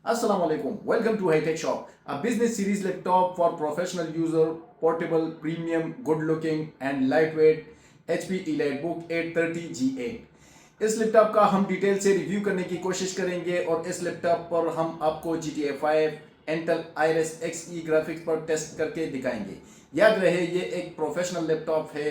Assalamu alaikum. Welcome to High Tech Shop, a business series laptop for professional user, portable, premium, good looking and lightweight HP EliteBook 830G8. इस laptop का हम detail से review करने की कोशिश करेंगे और इस लैपटॉप पर हम आपको GTA 5 Intel Iris Xe graphics पर टेस्ट करके दिखाएंगे। याद रहे ये एक प्रोफेशनल लैपटॉप है,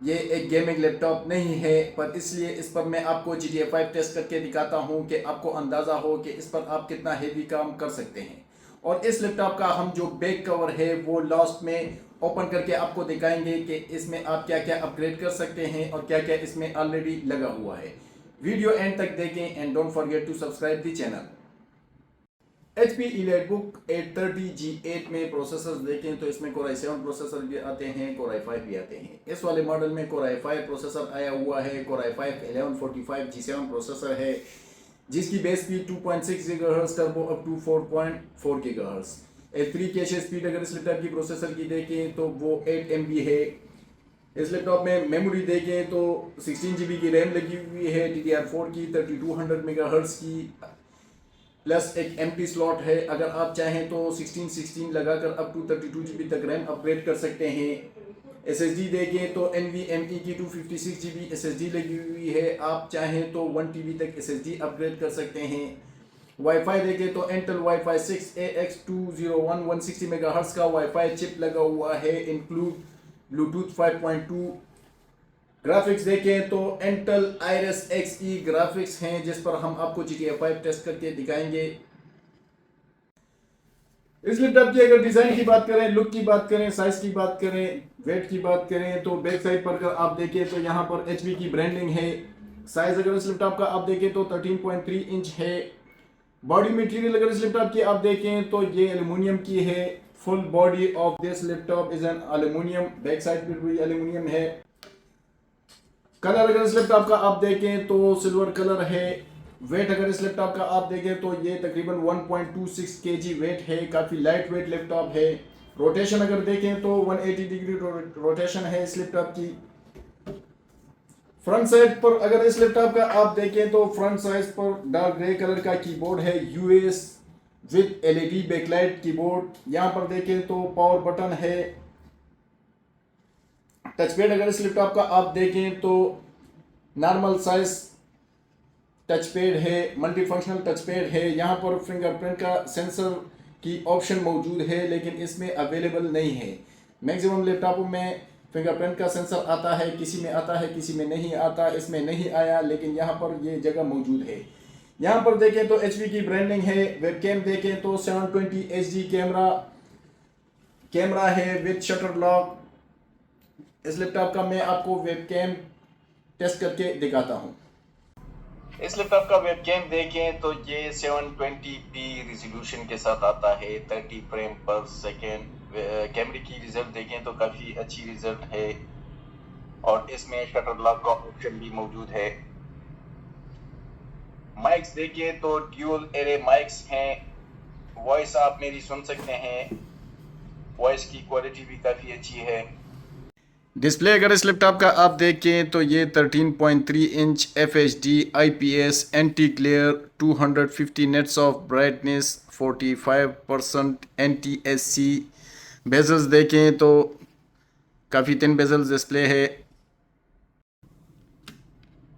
ये एक गेमिंग लैपटॉप नहीं है, पर इसलिए इस पर मैं आपको GTA 5 टेस्ट करके दिखाता हूँ कि आपको अंदाज़ा हो कि इस पर आप कितना हेवी काम कर सकते हैं। और इस लैपटॉप का हम जो बैक कवर है वो लास्ट में ओपन करके आपको दिखाएंगे कि इसमें आप क्या क्या अपग्रेड कर सकते हैं और क्या क्या इसमें ऑलरेडी लगा हुआ है। वीडियो एंड तक देखें and don't forget to subscribe the channel. HP EliteBook 830G8 में प्रोसेसर्स देखें तो इसमें Core i7 प्रोसेसर भी आते हैं, Core i5 भी आते हैं। इस वाले मॉडल में Core i5 प्रोसेसर आया हुआ है। Core i5 1145 G7 प्रोसेसर है जिसकी base speed 2.6 GHz, turbo up to 4.4 GHz। F3 cache speed अगर इस लैपटॉप की प्रोसेसर की देखें तो वो 8 MB है। इस लैपटॉप में मेमोरी देखें तो 16 GB की रैम लगी हुई है, DDR4 की 3200 MHz की, प्लस एक एम्प्टी स्लॉट है। अगर आप चाहें तो 16 लगाकर अप टू 32 GB तक रैम अपग्रेड कर सकते हैं। SSD देखें तो NVMe की 256 GB SSD लगी हुई है, आप चाहें तो 1 TB तक SSD अपग्रेड कर सकते हैं। वाईफाई देखें तो Intel Wi-Fi 6 AX201 160 MHz का वाईफाई चिप लगा हुआ है, इंक्लूड ब्लूटूथ 5.2। ग्राफिक्स देखें तो Intel Iris Xe ग्राफिक्स हैं जिस पर हम आपको GTA 5 टेस्ट करके दिखाएंगे। इस लैपटॉप की अगर डिज़ाइन की बात करें, लुक की बात करें, साइज की बात करें, वेट की बात करें तो बैक साइड पर अगर आप देखें तो यहाँ पर HP की ब्रांडिंग है। साइज अगर इस लैपटॉप का आप देखें तो 13.3 इंच है। बॉडी मटेरियल अगर इस लैपटॉप की आप देखें तो ये एल्युमिनियम की है। Full body of this laptop is an aluminium, back side पर भी एल्युमिनियम है। कलर अगर इस लैपटॉप का आप देखें तो सिल्वर कलर है। वेट अगर इस लैपटॉप का आप देखें तो ये तकरीबन 1.26 kg वेट है, काफ़ी लाइट वेट लैपटॉप है। रोटेशन अगर देखें तो 180 डिग्री रोटेशन है इस लैपटॉप की। फ्रंट साइड पर अगर इस लैपटॉप का आप देखें तो फ्रंट साइड पर डार्क ग्रे कलर का कीबोर्ड है, US with LED backlight keyboard. यहाँ पर देखें तो पावर बटन है। टचपैड अगर इस लैपटॉप का आप देखें तो नॉर्मल साइज टचपैड है, मल्टी फंक्शनल टचपैड है। यहाँ पर फिंगरप्रिंट का सेंसर की ऑप्शन मौजूद है लेकिन इसमें अवेलेबल नहीं है। मैक्सिमम लैपटॉपों में फिंगरप्रिंट का सेंसर आता है, किसी में आता है किसी में नहीं आता। इसमें नहीं आया लेकिन यहाँ पर ये जगह मौजूद है। यहाँ पर देखें तो HP की ब्रांडिंग है। वेबकैम देखें तो 720 HD कैमरा है विद शटर लॉक। इस लैपटॉप का मैं आपको वेबकैम टेस्ट करके दिखाता हूँ। इस लैपटॉप का वेबकैम देखें तो ये 720p रिजोल्यूशन के साथ आता है, 30 फ्रेम पर सेकेंड। कैमरे की रिजल्ट देखें तो काफ़ी अच्छी रिजल्ट है और इसमें शटर लॉक का ऑप्शन भी मौजूद है। माइक्स देखें तो ड्यूल एरे माइक्स हैं। वॉइस आप मेरी सुन सकते हैं, वॉइस की क्वालिटी भी काफ़ी अच्छी है। डिस्प्ले अगर इस लैपटॉप का आप देखें तो ये 13.3 inch FHD IPS anti glare, 250 nets of brightness, 45% NTSC। Bezels देखें तो काफ़ी थिन बेजल्स डिस्प्ले है।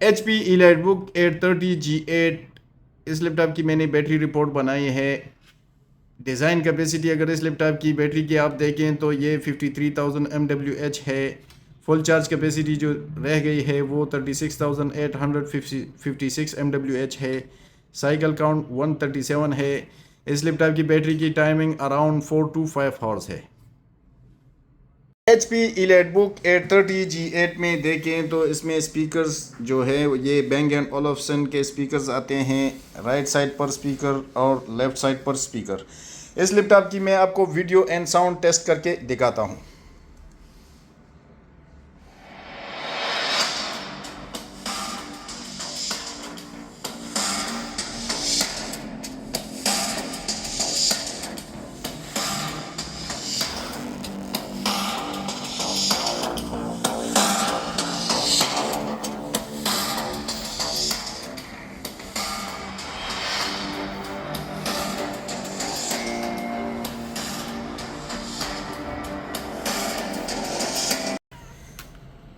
HP EliteBook 830G8 इस लैपटॉप की मैंने बैटरी रिपोर्ट बनाई है। डिज़ाइन कैपेसिटी अगर इस लैपटॉप की बैटरी की आप देखें तो ये 53,000 mAh है। फुल चार्ज कैपेसिटी जो रह गई है वो 36,856 mAh है। साइकिल काउंट 137 है। इस लैपटॉप की बैटरी की टाइमिंग अराउंड 4 to 5 आवर्स है। HP EliteBook 830G8 में देखें तो इसमें स्पीकर्स जो है ये Bang & Olufsen के स्पीकर्स आते हैं, राइट साइड पर स्पीकर और लेफ्ट साइड पर स्पीकर। इस लैपटॉप की मैं आपको वीडियो एंड साउंड टेस्ट करके दिखाता हूँ।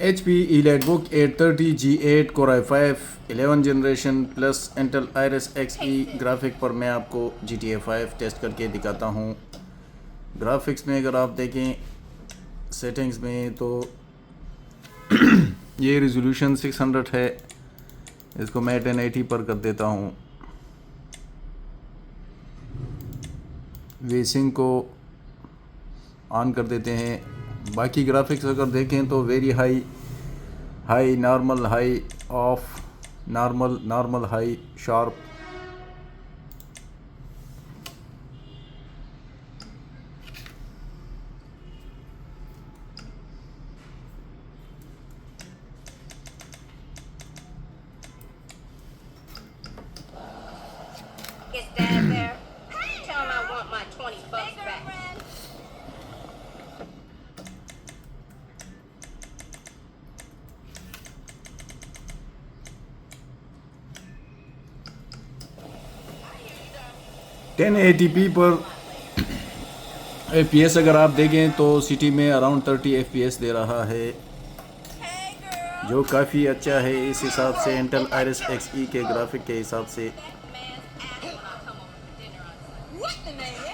HP EliteBook 830 G8 Core i5 11 generation plus Intel Iris Xe graphic पर मैं आपको GTA 5 टेस्ट करके दिखाता हूँ। ग्राफिक्स में अगर आप देखें सेटिंग्स में तो ये रिजोल्यूशन 600 है, इसको मैं 1080 पर कर देता हूँ। वेसिंग को ऑन कर देते हैं। बाकी ग्राफिक्स अगर देखें तो very high, high, normal, high, of, normal, normal, high, sharp. Is Dad there? Tell him I want my $20 back. Ten eighty P पर FPS अगर आप देखें तो सिटी में अराउंड 30 FPS दे रहा है, Hey, girl. जो काफ़ी अच्छा है इस हिसाब से Intel Iris Xe के ग्राफिक के हिसाब से। What the name is?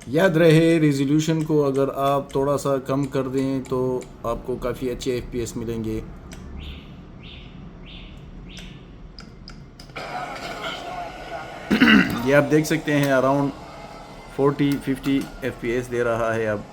याद रहे रिजोल्यूशन को अगर आप थोड़ा सा कम कर दें तो आपको काफ़ी अच्छे FPS मिलेंगे। ये आप देख सकते हैं अराउंड 40-50 FPS दे रहा है अब।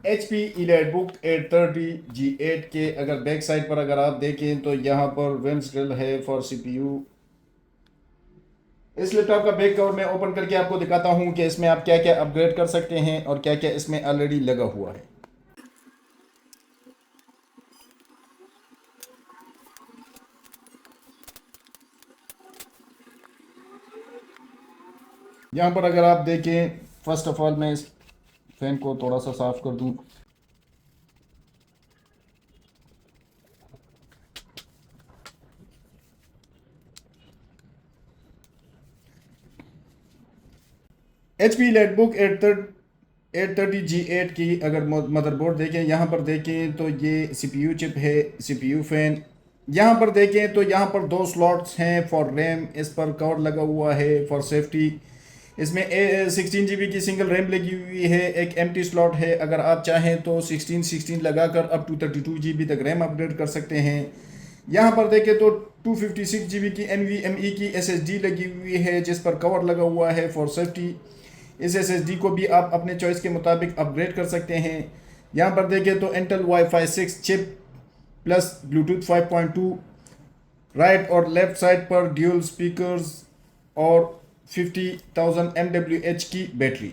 HP EliteBook 830 G8 के अगर बैक साइड पर अगर आप देखें तो यहाँ पर वेंस ग्रिल है फॉर CPU। इस लैपटॉप का बैक कवर मैं ओपन करके आपको दिखाता हूँ कि इसमें आप क्या क्या अपग्रेड कर सकते हैं और क्या क्या इसमें ऑलरेडी लगा हुआ है। यहाँ पर अगर आप देखें, फर्स्ट ऑफ ऑल मैं इस फैन को थोड़ा सा साफ कर दूं। HP EliteBook 830 G8 की अगर मदरबोर्ड देखें, यहाँ पर देखें तो ये CPU चिप है, CPU फैन। यहाँ पर देखें तो यहाँ पर 2 स्लॉट्स हैं फॉर रैम, इस पर कवर लगा हुआ है फॉर सेफ्टी। इसमें 16 GB की सिंगल रैम लगी हुई है, एक एम्प्टी स्लॉट है। अगर आप चाहें तो 16 लगाकर अप टू 32 GB तक रैम अपग्रेड कर सकते हैं। यहाँ पर देखें तो 256 GB की NVMe की SSD लगी हुई है, जिस पर कवर लगा हुआ है फॉर सेफ्टी। इस SSD को भी आप अपने चॉइस के मुताबिक अपग्रेड कर सकते हैं। यहाँ पर देखें तो Intel Wi-Fi 6 chip plus Bluetooth 5.2, right और लेफ्ट साइड पर ड्यूल स्पीकर्स और 50,000 mAh की बैटरी।